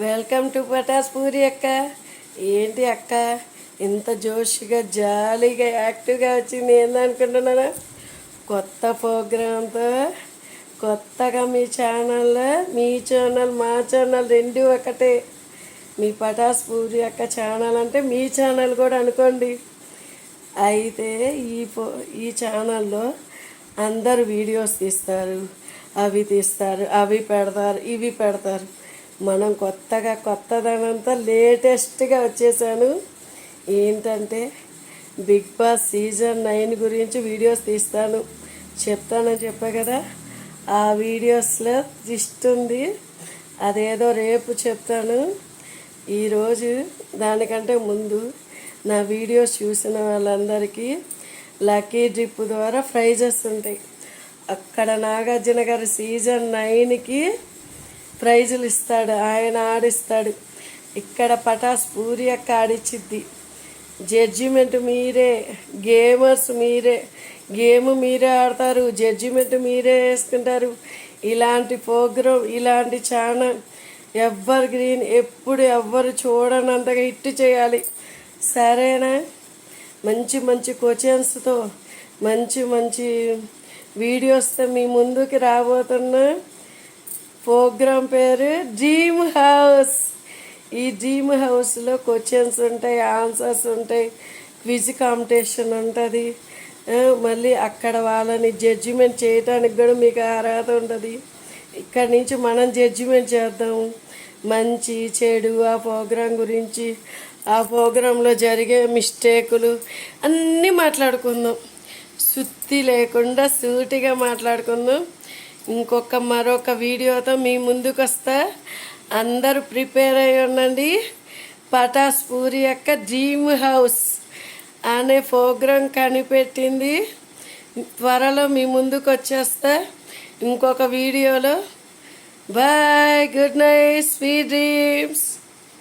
Welcome to Pataas puri అక్క. ఏంటి అక్క ఇంత జోష్గా జాలీగా యాక్టివ్గా వచ్చింది? ఏందనుకుంటున్నారా? కొత్త ప్రోగ్రాంతో కొత్తగా మీ ఛానల్లో, మీ ఛానల్ మా ఛానల్ రెండు ఒకటే. మీ పటాస్ పూరి అక్క ఛానల్ అంటే మీ ఛానల్ కూడా అనుకోండి. అయితే ఈ ఛానల్లో అందరు వీడియోస్ తీస్తారు, అవి పెడతారు, ఇవి పెడతారు. మనం కొత్తదనంతో లేటెస్ట్గా వచ్చేసాను. ఏంటంటే బిగ్ బాస్ సీజన్ 9 గురించి వీడియోస్ తీస్తాను చెప్తానని చెప్పా కదా. ఆ వీడియోస్లో జిస్ట్ ఉంది, అదేదో రేపు చెప్తాను. ఈరోజు దానికంటే ముందు నా వీడియోస్ చూసిన వాళ్ళందరికీ లక్కీ డ్రిప్ ద్వారా ప్రైజెస్ ఉంటాయి. అక్కడ నాగార్జున గారు సీజన్ 9కి ప్రైజులు ఇస్తాడు, ఆయన ఆడిస్తాడు. ఇక్కడ పటాస్ పూరి అక్క ఆడిచ్చిద్ది. జడ్జిమెంట్ మీరే, గేమర్స్ మీరే, గేమ్ మీరే ఆడతారు, జడ్జిమెంట్ మీరే వేసుకుంటారు. ఇలాంటి ప్రోగ్రాం, ఇలాంటి ఛానల్ ఎవర్ గ్రీన్ ఎప్పుడు ఎవ్వరు చూడనంతగా హిట్ చేయాలి, సరేనా? మంచి మంచి క్వశ్చన్స్తో, మంచి వీడియోస్తో మీ ముందుకి రాబోతున్నా. ప్రోగ్రాం పేరు డ్రీమ్ హౌస్. ఈ డ్రీమ్ హౌస్లో క్వశ్చన్స్ ఉంటాయి, ఆన్సర్స్ ఉంటాయి, క్విజ్ కాంపిటీషన్ ఉంటుంది. మళ్ళీ అక్కడ వాళ్ళని జడ్జిమెంట్ చేయడానికి కూడా మీకు అర్హత ఉంటుంది. ఇక్కడి నుంచి మనం జడ్జిమెంట్ చేద్దాము, మంచి చెడు, ఆ ప్రోగ్రాం గురించి, ఆ ప్రోగ్రాంలో జరిగే మిస్టేకులు అన్నీ మాట్లాడుకుందాం. సుత్తి లేకుండా సూటిగా మాట్లాడుకుందాం. మరొక వీడియోతో మీ ముందుకు వస్తా. అందరూ ప్రిపేర్ అయ్యి ఉండండి. పటాస్ పూరి యొక్క డ్రీమ్ హౌస్ అనే ప్రోగ్రాం కనిపెట్టింది. త్వరలో మీ ముందుకు వచ్చేస్తా ఇంకొక వీడియోలో. Bye, good night, sweet dreams.